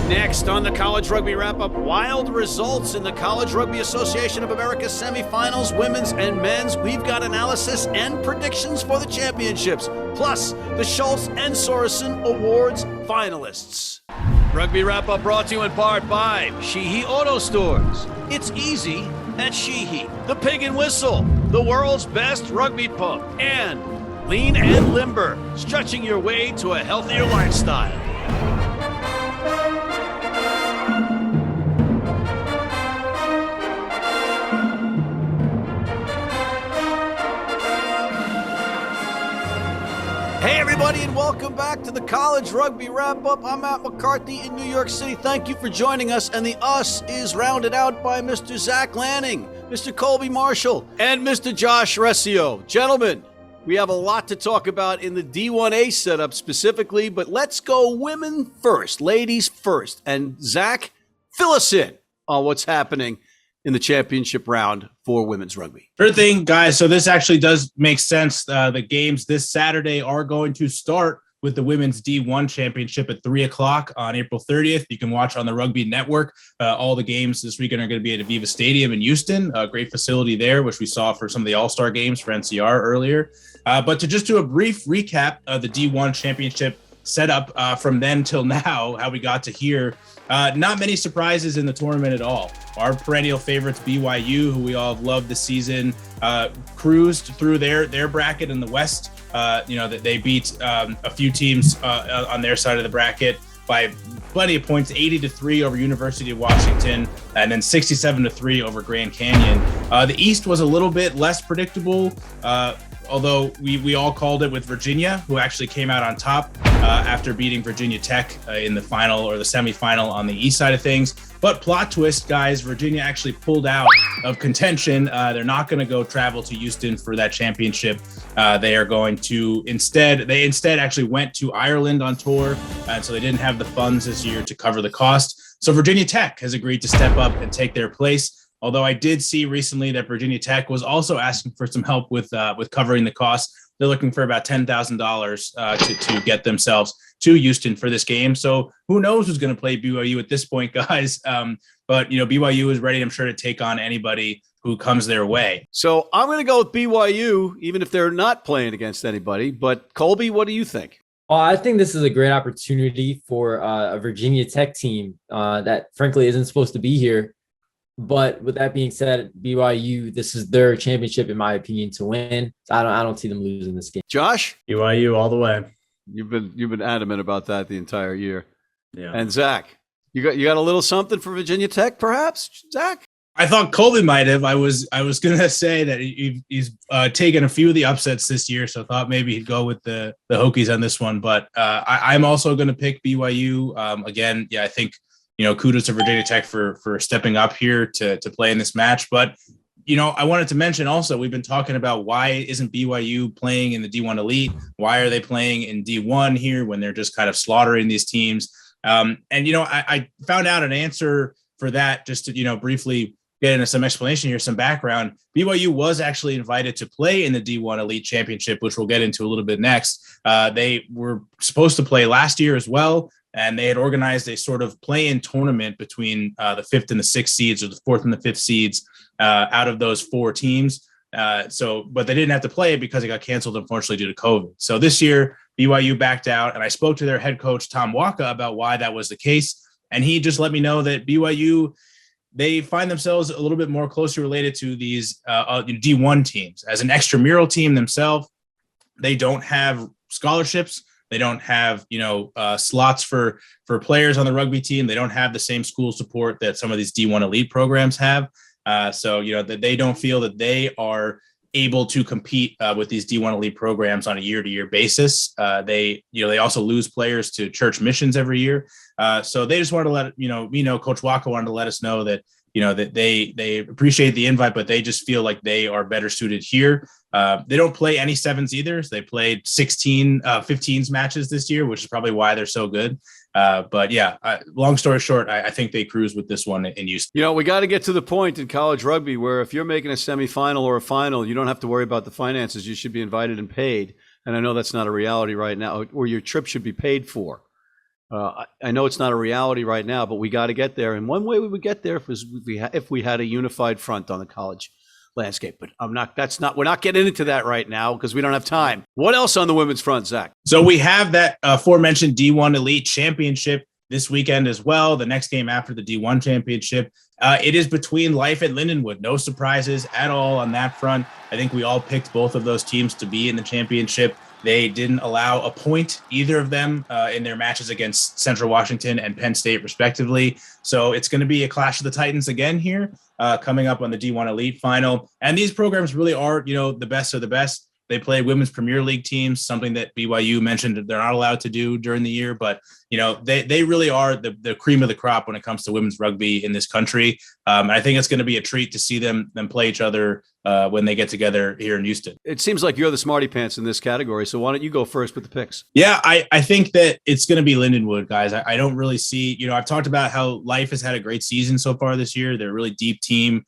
Next on the College Rugby Wrap-Up, wild results in the College Rugby Association of America semifinals, women's and men's. We've got analysis and predictions for the championships, plus the Schultz and Sorensen Awards finalists. Rugby Wrap-Up brought to you in part by Sheehy Auto Stores. It's easy at Sheehy. The Pig and Whistle, the world's best rugby pub. And Lean and Limber, stretching your way to a healthier lifestyle. Hey everybody, and welcome back to the College Rugby Wrap-Up. I'm Matt McCarthy in New York City. Thank you for joining us, and the us is rounded out by Mr. Zach Lanning, Mr. Colby Marshall, and Mr. Josh Rescio. Gentlemen, we have a lot to talk about in the D1A setup specifically, but let's go women first, ladies first. And Zach, fill us in on what's happening in the championship round for women's rugby. Sure thing, guys. So this actually does make sense. The games this Saturday are going to start with the Women's D1 Championship at 3 o'clock on April 30th. You can watch on the Rugby Network. All the games this weekend are going to be at Aviva Stadium in Houston, a great facility there, which we saw for some of the All-Star games for NCR earlier. But to just do a brief recap of the D1 Championship setup from then till now, how we got to here. Not many surprises in the tournament at all. Our perennial favorites, BYU, who we all have loved this season, cruised through their bracket in the West. That they beat a few teams on their side of the bracket by plenty of points, 80-3 over University of Washington, and then 67-3 over Grand Canyon. The East was a little bit less predictable, although we all called it with Virginia, who actually came out on top after beating Virginia Tech in the final or the semifinal on the East side of things. But plot twist, guys, Virginia actually pulled out of contention. They're not going to go travel to Houston for that championship. They are going to instead actually went to Ireland on tour, and so they didn't have the funds this year to cover the cost. So Virginia Tech has agreed to step up and take their place. Although I did see recently that Virginia Tech was also asking for some help with covering the costs. They're looking for about $10,000 to get themselves to Houston for this game. So who knows who's going to play BYU at this point, guys. But BYU is ready, I'm sure, to take on anybody who comes their way. So I'm going to go with BYU, even if they're not playing against anybody. But Colby, what do you think? Well, I think this is a great opportunity for a Virginia Tech team that frankly isn't supposed to be here. But with that being said, BYU, this is their championship, in my opinion, to win. I don't see them losing this game. Josh? BYU all the way. You've been adamant about that the entire year. Yeah. And Zach, you got a little something for Virginia Tech, perhaps, Zach? I thought Colby might have. I was gonna say that he's taken a few of the upsets this year, so I thought maybe he'd go with the Hokies on this one. But I'm also gonna pick BYU. Again, yeah, I think kudos to Virginia Tech for stepping up here to play in this match. But I wanted to mention also, we've been talking about why isn't BYU playing in the D1 Elite? Why are they playing in D1 here when they're just kind of slaughtering these teams? I found out an answer for that, just to briefly get into some explanation here, some background. BYU was actually invited to play in the D1 Elite Championship, which we'll get into a little bit next. They were supposed to play last year as well, and they had organized a sort of play-in tournament between the 5th and the 6th seeds, or the 4th and the 5th seeds, out of those 4 teams. But they didn't have to play it because it got canceled, unfortunately, due to COVID. So this year, BYU backed out, and I spoke to their head coach, Tom Waka, about why that was the case. And he just let me know that BYU, they find themselves a little bit more closely related to these D1 teams. As an extramural team themselves, they don't have scholarships. They don't have, slots for players on the rugby team. They don't have the same school support that some of these D1 elite programs have. That they don't feel that they are able to compete with these D1 elite programs on a year-to-year basis. They also lose players to church missions every year. So they just wanted to let Coach Waka wanted to let us know that that they appreciate the invite, but they just feel like they are better suited here. They don't play any sevens either. So they played 15s matches this year, which is probably why they're so good. But yeah, long story short, I think they cruise with this one in Houston. We got to get to the point in college rugby where if you're making a semifinal or a final, you don't have to worry about the finances. You should be invited and paid. And I know that's not a reality right now, or your trip should be paid for. I know it's not a reality right now, but we got to get there. And one way we would get there is if we had a unified front on the college landscape. But we're not getting into that right now because we don't have time. What else on the women's front, Zach? So we have that aforementioned D1 Elite Championship this weekend as well. The next game after the D1 Championship. It is between Life and Lindenwood. No surprises at all on that front. I think we all picked both of those teams to be in the championship. They didn't allow a point, either of them, in their matches against Central Washington and Penn State, respectively. So it's going to be a clash of the Titans again here, coming up on the D1 Elite Final. And these programs really are, the best of the best. They play women's Premier League teams, something that BYU mentioned that they're not allowed to do during the year. But, they really are the cream of the crop when it comes to women's rugby in this country. And I think it's going to be a treat to see them play each other when they get together here in Houston. It seems like you're the smarty pants in this category. So why don't you go first with the picks? Yeah, I think that it's going to be Lindenwood, guys. I don't really see, I've talked about how Life has had a great season so far this year. They're a really deep team.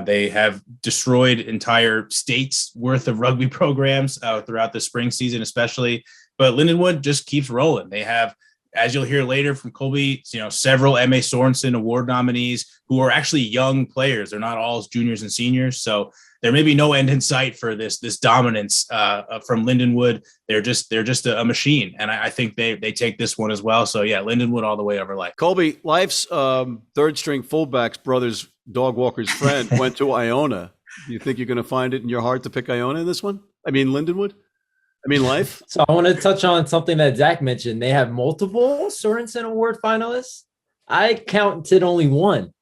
They have destroyed entire states worth of rugby programs throughout the spring season, especially. But Lindenwood just keeps rolling. They have, as you'll hear later from Colby, several M.A. Sorensen award nominees who are actually young players. They're not all juniors and seniors. So there may be no end in sight for this dominance from Lindenwood. They're just a machine. And I think they take this one as well. So yeah, Lindenwood all the way over Life. Colby, Life's third string fullback's brother's dog walker's friend went to Iona. Do you think you're going to find it in your heart to pick Iona in this one? I mean, Lindenwood? I mean, Life? So I want to touch on something that Zach mentioned. They have multiple Sorensen Award finalists. I counted only one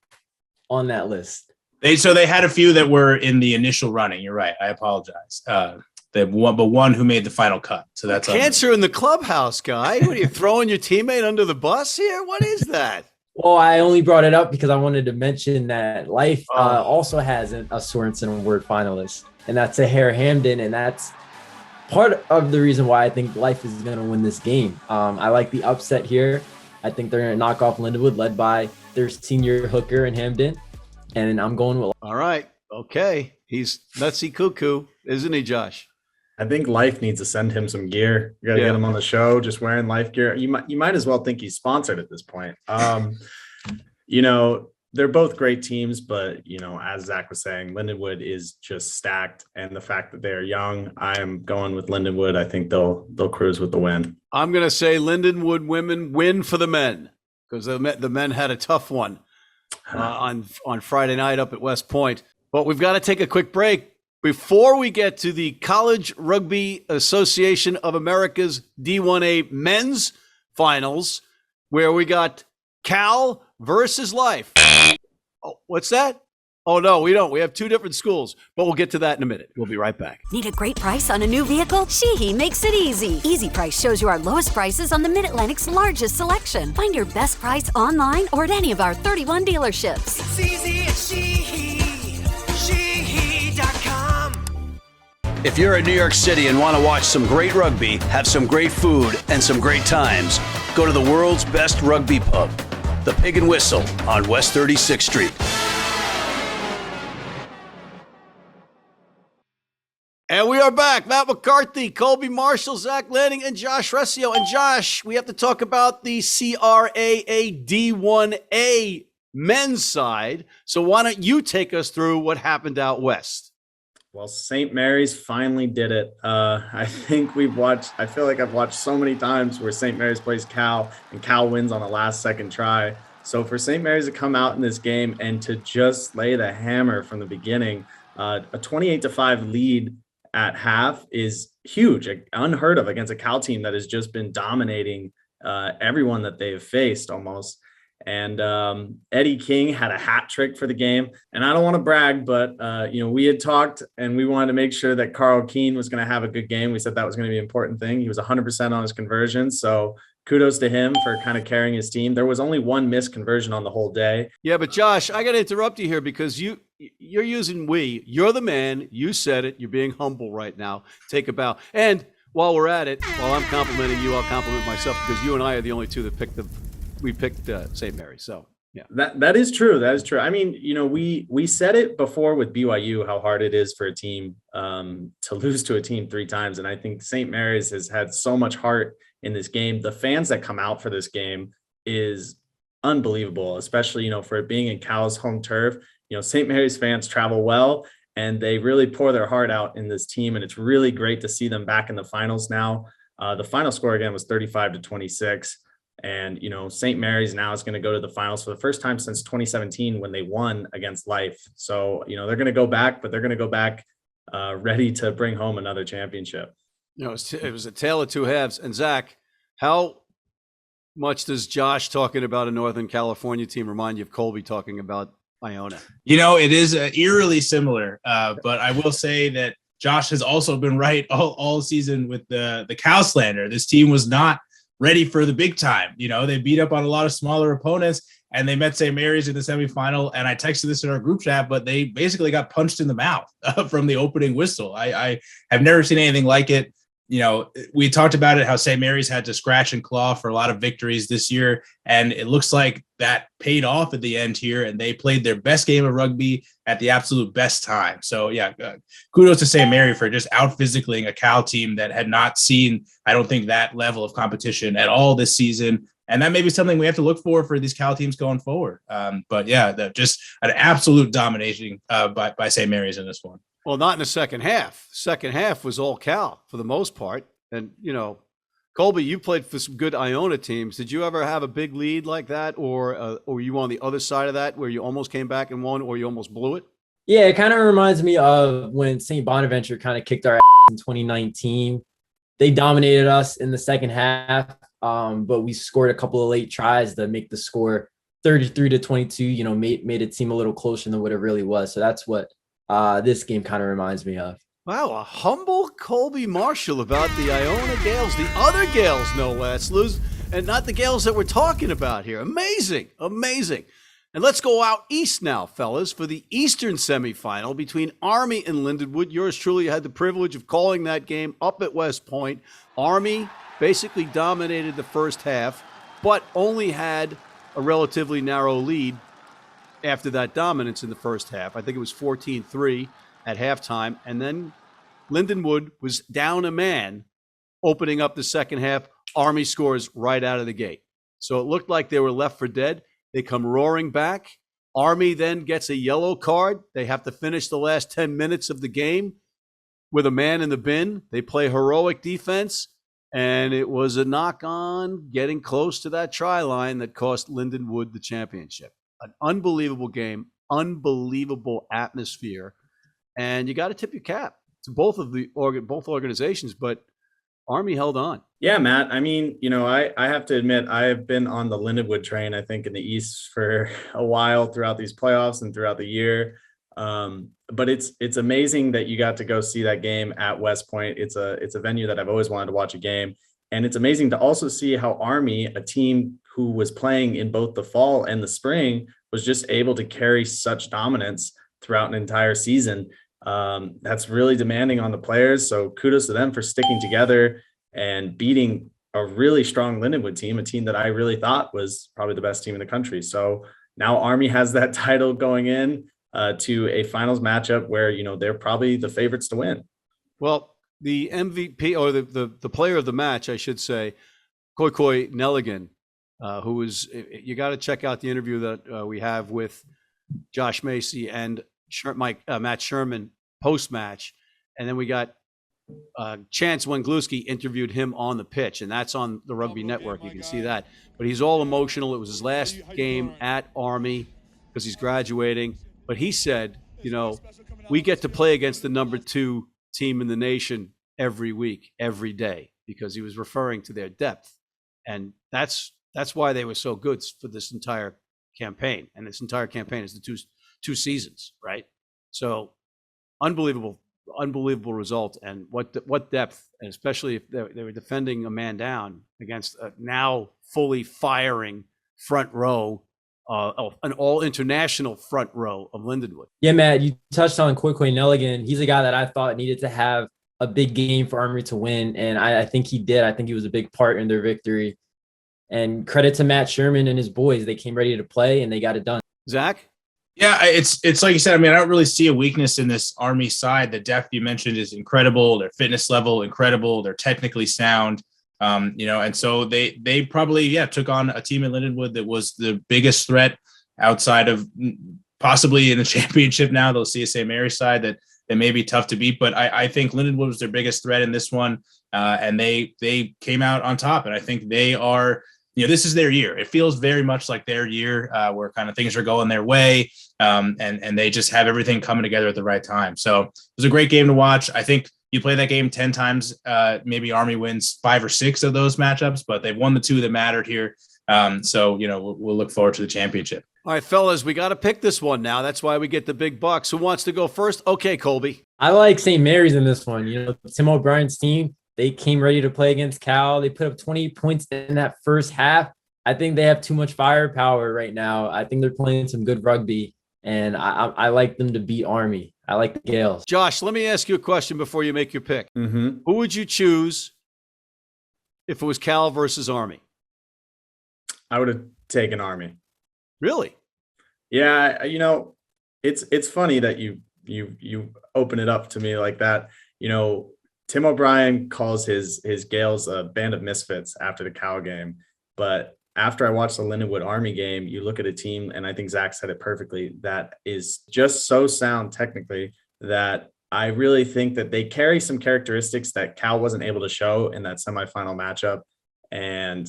on that list. They had a few that were in the initial running. You're right. I apologize. One who made the final cut. So that's cancer in the clubhouse, guy. What are you throwing your teammate under the bus here? What is that? Well, I only brought it up because I wanted to mention that Life also has a Sorensen Award finalist, and that's Tahir Hamden, and that's part of the reason why I think Life is going to win this game. I like the upset here. I think they're going to knock off Lindenwood, led by their senior hooker in Hamden, and I'm going with. All right. Okay. He's nutsy cuckoo, isn't he, Josh? I think Life needs to send him some gear. You got to get him on the show, just wearing Life gear. You might as well think he's sponsored at this point. They're both great teams, but as Zach was saying, Lindenwood is just stacked. And the fact that they're young, I am going with Lindenwood. I think they'll cruise with the win. I'm going to say Lindenwood women win for the men, because the men had a tough one on Friday night up at West Point. But we've got to take a quick break. Before we get to the College Rugby Association of America's D1A men's finals, where we got Cal versus Life. Oh, what's that? Oh, no, we don't. We have two different schools, but we'll get to that in a minute. We'll be right back. Need a great price on a new vehicle? Sheehy makes it easy. Easy Price shows you our lowest prices on the Mid-Atlantic's largest selection. Find your best price online or at any of our 31 dealerships. It's easy at Sheehy. Sheehy.com. If you're in New York City and want to watch some great rugby, have some great food, and some great times, go to the world's best rugby pub, the Pig and Whistle on West 36th Street. And we are back. Matt McCarthy, Colby Marshall, Zach Lanning, and Josh Rescio. And Josh, we have to talk about the CRAA D1A men's side. So why don't you take us through what happened out west? Well, St. Mary's finally did it. I feel like I've watched so many times where St. Mary's plays Cal and Cal wins on the last second try. So for St. Mary's to come out in this game and to just lay the hammer from the beginning, a 28-5 lead at half is huge, unheard of against a Cal team that has just been dominating everyone that they've faced almost. And Eddie King had a hat trick for the game. And I don't want to brag, but, we had talked and we wanted to make sure that Carl Keane was going to have a good game. We said that was going to be an important thing. He was 100% on his conversion. So kudos to him for kind of carrying his team. There was only one missed conversion on the whole day. Yeah, but Josh, I got to interrupt you here because you're using we. You're the man. You said it. You're being humble right now. Take a bow. And while we're at it, while I'm complimenting you, I'll compliment myself because you and I are the only two that picked St. Mary's. So yeah, that is true. That is true. I mean, we said it before with BYU, how hard it is for a team to lose to a team 3 times. And I think St. Mary's has had so much heart in this game. The fans that come out for this game is unbelievable, especially, for it being in Cal's home turf. St. Mary's fans travel well, and they really pour their heart out in this team. And it's really great to see them back in the finals now. The final score again was 35-26. And, St. Mary's now is going to go to the finals for the first time since 2017 when they won against Life. So, they're going to go back, but they're going to go back ready to bring home another championship. It was a tale of two halves. And Zach, how much does Josh talking about a Northern California team remind you of Colby talking about Iona? It is eerily similar, but I will say that Josh has also been right all season with the Cal slander. This team was not ready for the big time. They beat up on a lot of smaller opponents, and they met St. Mary's in the semifinal. And I texted this in our group chat, but they basically got punched in the mouth from the opening whistle. I have never seen anything like it. We talked about it, how St. Mary's had to scratch and claw for a lot of victories this year. And it looks like that paid off at the end here. And they played their best game of rugby at the absolute best time. So, kudos to St. Mary for just out physicaling a Cal team that had not seen, I don't think, that level of competition at all this season. And that may be something we have to look for these Cal teams going forward. Just an absolute domination by St. Mary's in this one. Well, not in the second half. Second half was all Cal for the most part. And, Colby, you played for some good Iona teams. Did you ever have a big lead like that? Or were you on the other side of that where you almost came back and won, or you almost blew it? Yeah, it kind of reminds me of when St. Bonaventure kind of kicked our ass in 2019. They dominated us in the second half, but we scored a couple of late tries to make the score 33-22, made it seem a little closer than what it really was. So that's what this game kind of reminds me of. Wow, a humble Colby Marshall about the Iona Gales, the other Gales, no less, and not the Gales that we're talking about here. Amazing. And let's go out east now, fellas, for the Eastern semifinal between Army and Lindenwood. Yours truly had the privilege of calling that game up at West Point. Army basically dominated the first half, but only had a relatively narrow lead after that dominance in the first half. I think it was 14-3 at halftime. And then Lindenwood was down a man opening up the second half. Army scores right out of the gate. So it looked like they were left for dead. They come roaring back. Army then gets a yellow card. They have to finish the last 10 minutes of the game with a man in the bin. They play heroic defense. And it was a knock on getting close to that try line that cost Lindenwood the championship. An unbelievable game, unbelievable atmosphere, and you got to tip your cap to both organizations. But Army held on. Yeah, Matt. I mean, I have to admit I have been on the Lindenwood train, I think, in the East for a while throughout these playoffs and throughout the year. But it's amazing that you got to go see that game at West Point. It's a venue that I've always wanted to watch a game, and it's amazing to also see how Army, a team who was playing in both the fall and the spring, was just able to carry such dominance throughout an entire season. That's really demanding on the players. So kudos to them for sticking together and beating a really strong Lindenwood team, a team that I really thought was probably the best team in the country. So now Army has that title going in to a finals matchup where, they're probably the favorites to win. Well, the MVP, or the player of the match, I should say, Koikoi Nelligan, who was, you got to check out the interview that we have with Josh Macy and Matt Sherman post-match. And then we got Chance Wengluski interviewed him on the pitch, and that's on the Rugby Network. You can see that. But he's all emotional. It was his last game at Army because he's graduating. But he said, we get to play against the number 2 team in the nation every week, every day, because he was referring to their depth. And that's why they were so good for this entire campaign. And this entire campaign is the two seasons, right? So unbelievable result. And what depth, and especially if they were defending a man down against a now fully firing front row, an all-international front row of Lindenwood. Yeah, Matt, you touched on Koikoi Nelligan. He's a guy that I thought needed to have a big game for Army to win, and I think he did. I think he was a big part in their victory. And credit to Matt Sherman and his boys. They came ready to play, and they got it done. Zach? Yeah, it's like you said. I mean, I don't really see a weakness in this Army side. The depth you mentioned is incredible. Their fitness level, incredible. They're technically sound. And so they probably took on a team in Lindenwood that was the biggest threat outside of possibly in the championship. Now they'll see a St. Mary's side that may be tough to beat, but I think Lindenwood was their biggest threat in this one, and they came out on top, and I think they are. This is their year. It feels very much like their year, where kind of things are going their way, and they just have everything coming together at the right time. So it was a great game to watch. I think you play that game 10 times, maybe Army wins 5 or 6 of those matchups, but they've won the 2 that mattered here. So we'll look forward to the championship. All right, fellas, we got to pick this one now. That's why we get the big bucks. Who wants to go first? Okay, Colby. I like St. Mary's in this one. Tim O'Brien's team, they came ready to play against Cal. They put up 20 points in that first half. I think they have too much firepower right now. I think they're playing some good rugby, and I like them to beat Army. I like the Gales. Josh, let me ask you a question before you make your pick. Mm-hmm. Who would you choose if it was Cal versus Army? I would have taken Army. Really? Yeah, it's funny that you open it up to me like that. Tim O'Brien calls his Gales a band of misfits after the Cal game, but after I watched the Lindenwood Army game, you look at a team, and I think Zach said it perfectly, that is just so sound technically that I really think that they carry some characteristics that Cal wasn't able to show in that semifinal matchup. And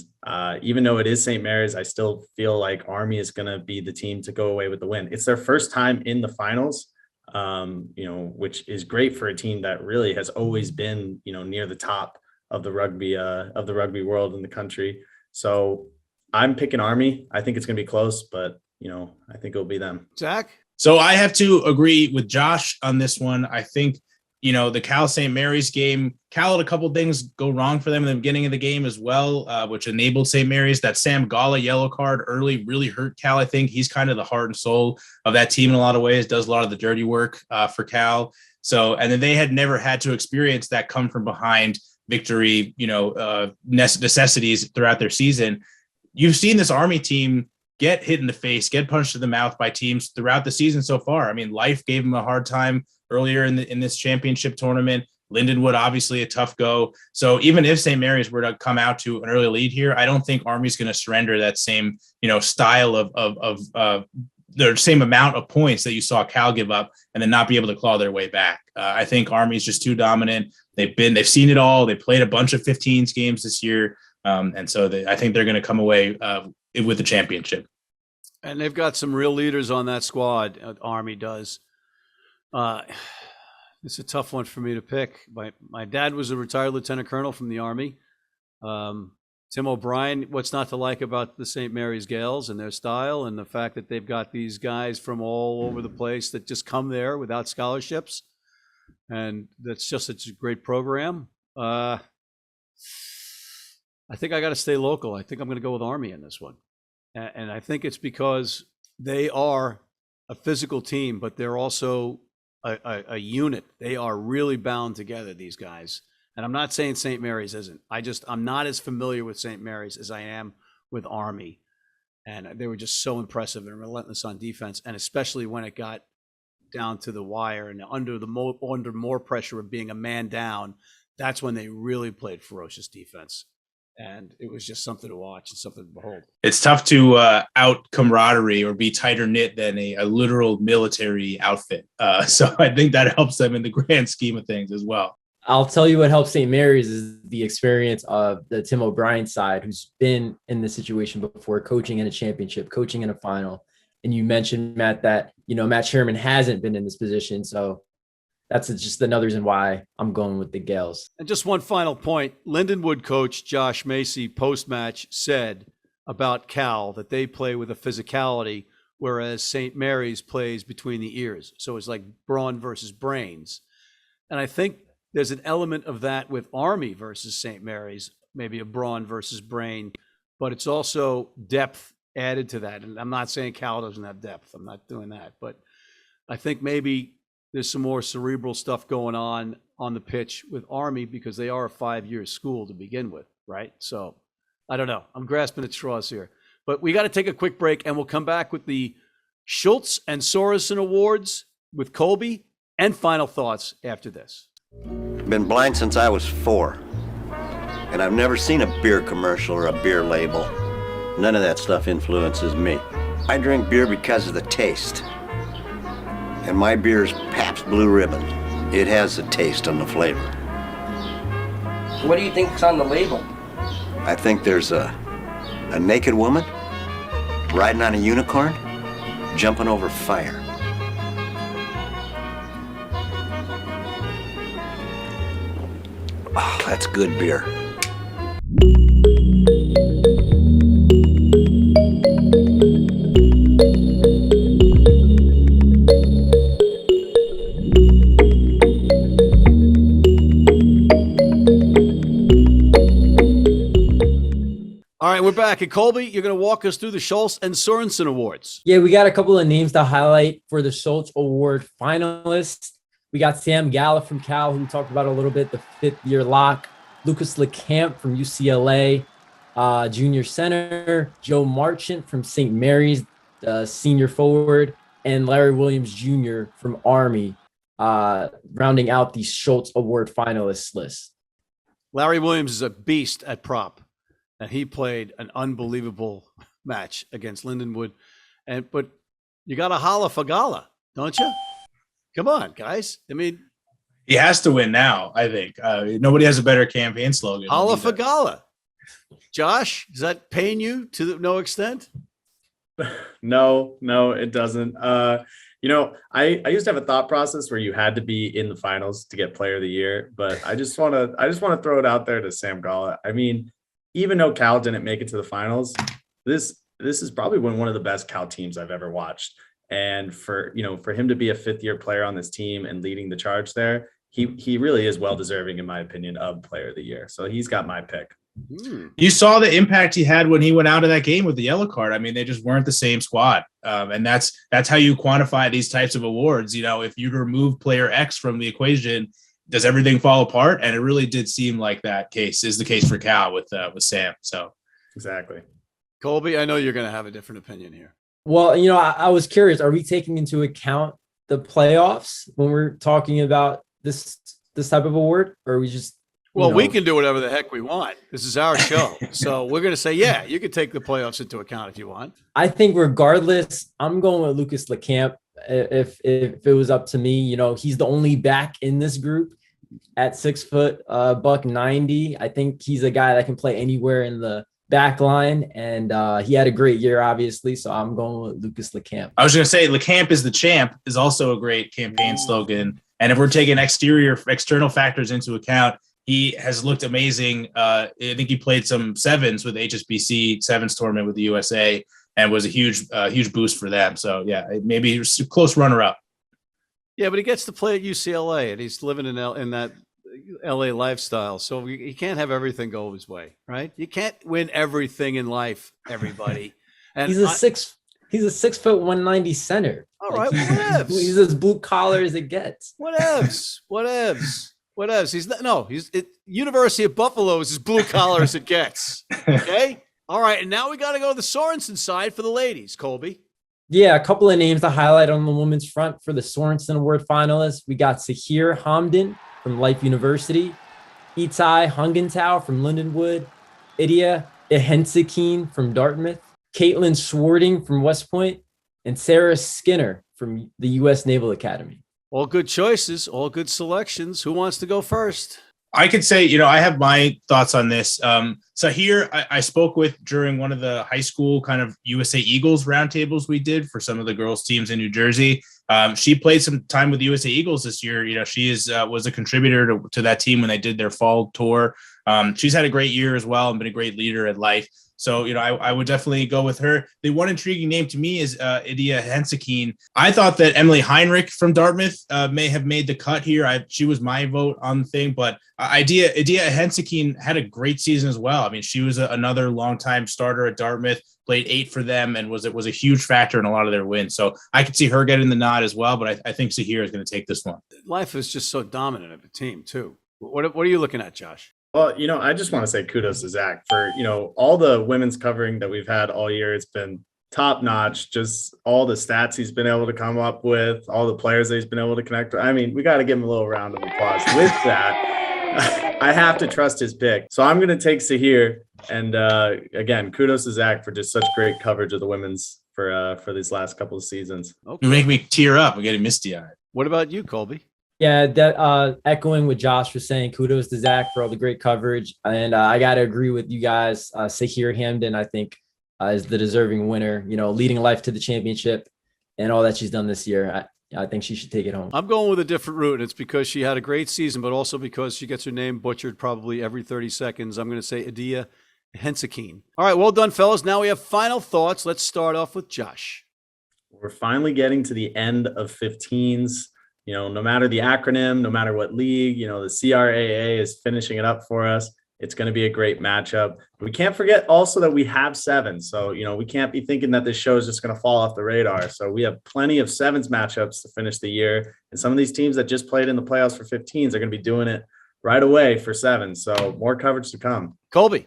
even though it is St. Mary's, I still feel like Army is going to be the team to go away with the win. It's their first time in the finals, which is great for a team that really has always been, near the top of the rugby world in the country. So I'm picking Army. I think it's going to be close, but I think it'll be them. Zach? So I have to agree with Josh on this one. I think, the Cal St. Mary's game, Cal had a couple things go wrong for them in the beginning of the game as well, which enabled St. Mary's. That Sam Gala yellow card early really hurt Cal. I think he's kind of the heart and soul of that team in a lot of ways, does a lot of the dirty work for Cal. So, and then they had never had to experience that come from behind victory, necessities throughout their season. You've seen this Army team get hit in the face, get punched in the mouth by teams throughout the season so far. I mean, Life gave them a hard time earlier in this championship tournament. Lindenwood, obviously a tough go. So even if St. Mary's were to come out to an early lead here, I don't think Army's going to surrender that same, style of the same amount of points that you saw Cal give up and then not be able to claw their way back. I think Army's just too dominant. They've seen it all. They played a bunch of 15s games this year. And so I think they're going to come away with the championship. And they've got some real leaders on that squad. Army does. It's a tough one for me to pick. My dad was a retired lieutenant colonel from the Army. Tim O'Brien, what's not to like about the St. Mary's Gales and their style and the fact that they've got these guys from all over the place that just come there without scholarships. And that's just such a great program. I think I got to stay local. I think I'm going to go with Army in this one. And I think it's because they are a physical team, but they're also a unit. They are really bound together, these guys. And I'm not saying St. Mary's isn't. I'm not as familiar with St. Mary's as I am with Army. And they were just so impressive and relentless on defense. And especially when it got down to the wire and under more pressure of being a man down, that's when they really played ferocious defense. And it was just something to watch and something to behold. It's tough to out camaraderie or be tighter knit than a literal military outfit. So I think that helps them in the grand scheme of things as well. I'll tell you what helps St. Mary's is the experience of the Tim O'Brien side, who's been in this situation before, coaching in a championship, coaching in a final. And you mentioned, Matt, that, Matt Sherman hasn't been in this position. So that's just another reason why I'm going with the Gales. And just one final point. Lindenwood coach Josh Macy post-match said about Cal that they play with a physicality, whereas St. Mary's plays between the ears. So it's like brawn versus brains. And I think there's an element of that with Army versus St. Mary's, maybe a brawn versus brain, but it's also depth added to that. And I'm not saying Cal doesn't have depth. I'm not doing that. But I think maybe there's some more cerebral stuff going on the pitch with Army because they are a 5-year school to begin with, right? So I don't know. I'm grasping at straws here. But we got to take a quick break, and we'll come back with the Schultz and Sorensen Awards with Colby and final thoughts after this. Been blind since I was 4. And I've never seen a beer commercial or a beer label. None of that stuff influences me. I drink beer because of the taste. And my beer is Pabst Blue Ribbon. It has the taste and the flavor. What do you think's on the label? I think there's a naked woman riding on a unicorn, jumping over fire. Oh, that's good beer. All right, we're back. And Colby, you're going to walk us through the Schultz and Sorensen awards. Yeah, we got a couple of names to highlight for the Schultz Award finalists. We got Sam Gallup from Cal, who we talked about a little bit, the fifth-year lock. Lucas LeCamp from UCLA, junior center. Joe Marchant from St. Mary's, senior forward. And Larry Williams Jr. from Army, rounding out the Schultz Award finalists list. Larry Williams is a beast at prop, and he played an unbelievable match against Lindenwood. But you got to holla for Gala, don't you? Come on, guys. I mean, he has to win now, I think. Nobody has a better campaign slogan. Holla for Gala. Josh, does that pain you to no extent? No, it doesn't. I used to have a thought process where you had to be in the finals to get player of the year, but I just want to throw it out there to Sam Gala. I mean, even though Cal didn't make it to the finals, this is probably one of the best Cal teams I've ever watched. And for him to be a fifth-year player on this team and leading the charge there, he really is well deserving, in my opinion, of player of the year. So he's got my pick. You saw the impact he had when he went out of that game with the yellow card. I mean, they just weren't the same squad. And that's how you quantify these types of awards. You know, if you remove player X from the equation, does everything fall apart? And it really did seem like that case is the case for Cal with Sam. So exactly. Colby, I know you're going to have a different opinion here. Well, I was curious, are we taking into account the playoffs when we're talking about this type of award? Or are we just, well, we can do whatever the heck we want. This is our show. So we're going to say, yeah, you can take the playoffs into account if you want. I think regardless, I'm going with Lucas LeCamp. If it was up to me, he's the only back in this group at 6 foot, $190. I think he's a guy that can play anywhere in the back line, and he had a great year, obviously. So I'm going with Lucas LeCamp. I was going to say LeCamp is the champ is also a great campaign slogan. And if we're taking external factors into account, he has looked amazing. I think he played some sevens with HSBC sevens tournament with the USA and was a huge boost for them. So yeah, maybe he was a close runner up. Yeah, but he gets to play at UCLA and he's living in that LA lifestyle. So he can't have everything go his way, right? You can't win everything in life, everybody. And he's a 6 foot 190 center. All right, whatevs. He's as blue collar as it gets. Whatevs. He's University of Buffalo is as blue collar as it gets. Okay. All right. And now we got to go to the Sorensen side for the ladies, Colby. Yeah. A couple of names to highlight on the women's front for the Sorensen Award finalists. We got Sahir Hamdan from Life University, Itai Hungentau from Lindenwood, Idia Ehensikine from Dartmouth, Caitlin Swarding from West Point, and Sarah Skinner from the U.S. Naval Academy. All good choices, all good selections. Who wants to go first? I could say, I have my thoughts on this. So here I spoke with during one of the high school kind of USA Eagles roundtables we did for some of the girls teams in New Jersey. She played some time with the USA Eagles this year. She was a contributor to that team when they did their fall tour. She's had a great year as well and been a great leader at Life. So, I would definitely go with her. The one intriguing name to me is Idia Hensikine. I thought that Emily Heinrich from Dartmouth may have made the cut here. She was my vote on the thing, but Idia Hensikine had a great season as well. I mean, she was another longtime starter at Dartmouth, played 8 for them, and was a huge factor in a lot of their wins. So I could see her getting the nod as well, but I think Sahir is going to take this one. Life is just so dominant of a team, too. What are you looking at, Josh? Well, I just want to say kudos to Zach for, all the women's covering that we've had all year. It's been top notch, just all the stats he's been able to come up with, all the players that he's been able to connect with. I mean, we got to give him a little round of applause with that. I have to trust his pick. So I'm going to take Sahir. And again, kudos to Zach for just such great coverage of the women's for these last couple of seasons. Okay. You make me tear up. I'm getting misty-eyed. What about you, Colby? Yeah, that echoing what Josh was saying, kudos to Zach for all the great coverage. And I got to agree with you guys. Sahir Hamden, I think, is the deserving winner, leading life to the championship and all that she's done this year. I think she should take it home. I'm going with a different route, and it's because she had a great season, but also because she gets her name butchered probably every 30 seconds. I'm going to say Adia Hensakine. All right, well done, fellas. Now we have final thoughts. Let's start off with Josh. We're finally getting to the end of 15s. No matter the acronym, no matter what league, the CRAA is finishing it up for us. It's going to be a great matchup. We can't forget also that we have sevens. So, we can't be thinking that this show is just going to fall off the radar. So we have plenty of sevens matchups to finish the year. And some of these teams that just played in the playoffs for 15s are going to be doing it right away for sevens. So more coverage to come. Colby.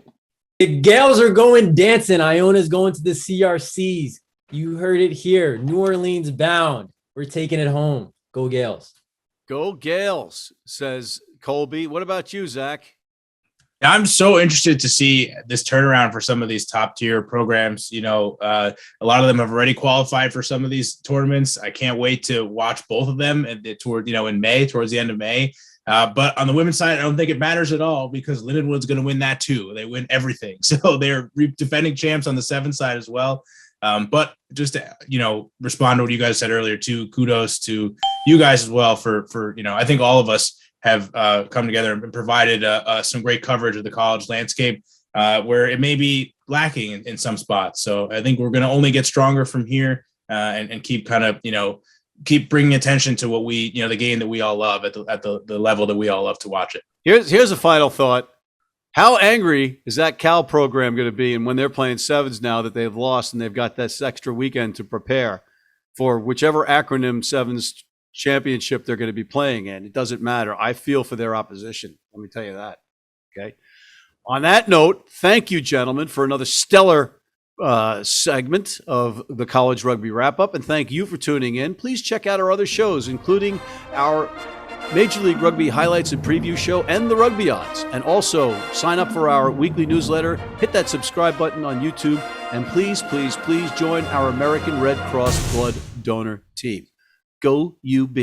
The Gales are going dancing. Iona's going to the CRCs. You heard it here. New Orleans bound. We're taking it home. Go Gales. Go Gales, says Colby. What about you, Zach? I'm so interested to see this turnaround for some of these top tier programs. A lot of them have already qualified for some of these tournaments. I can't wait to watch both of them in May, towards the end of May. But on the women's side, I don't think it matters at all because Lindenwood's going to win that too. They win everything. So they're defending champs on the seventh side as well. But just to, respond to what you guys said earlier too, kudos to you guys as well for I think all of us have come together and provided some great coverage of the college landscape where it may be lacking in some spots. So I think we're going to only get stronger from here and keep kind of, keep bringing attention to what we, the game that we all love at the level that we all love to watch it. Here's a final thought. How angry is that Cal program going to be? And when they're playing sevens now that they've lost and they've got this extra weekend to prepare for whichever acronym sevens championship they're going to be playing in, it doesn't matter. I feel for their opposition. Let me tell you that. Okay. On that note, thank you, gentlemen, for another stellar segment of the College Rugby Wrap-Up, and thank you for tuning in. Please check out our other shows, including our Major League Rugby highlights and preview show and the Rugby Odds. And also sign up for our weekly newsletter, hit that subscribe button on YouTube, and please, please, please join our American Red Cross blood donor team. Go UB.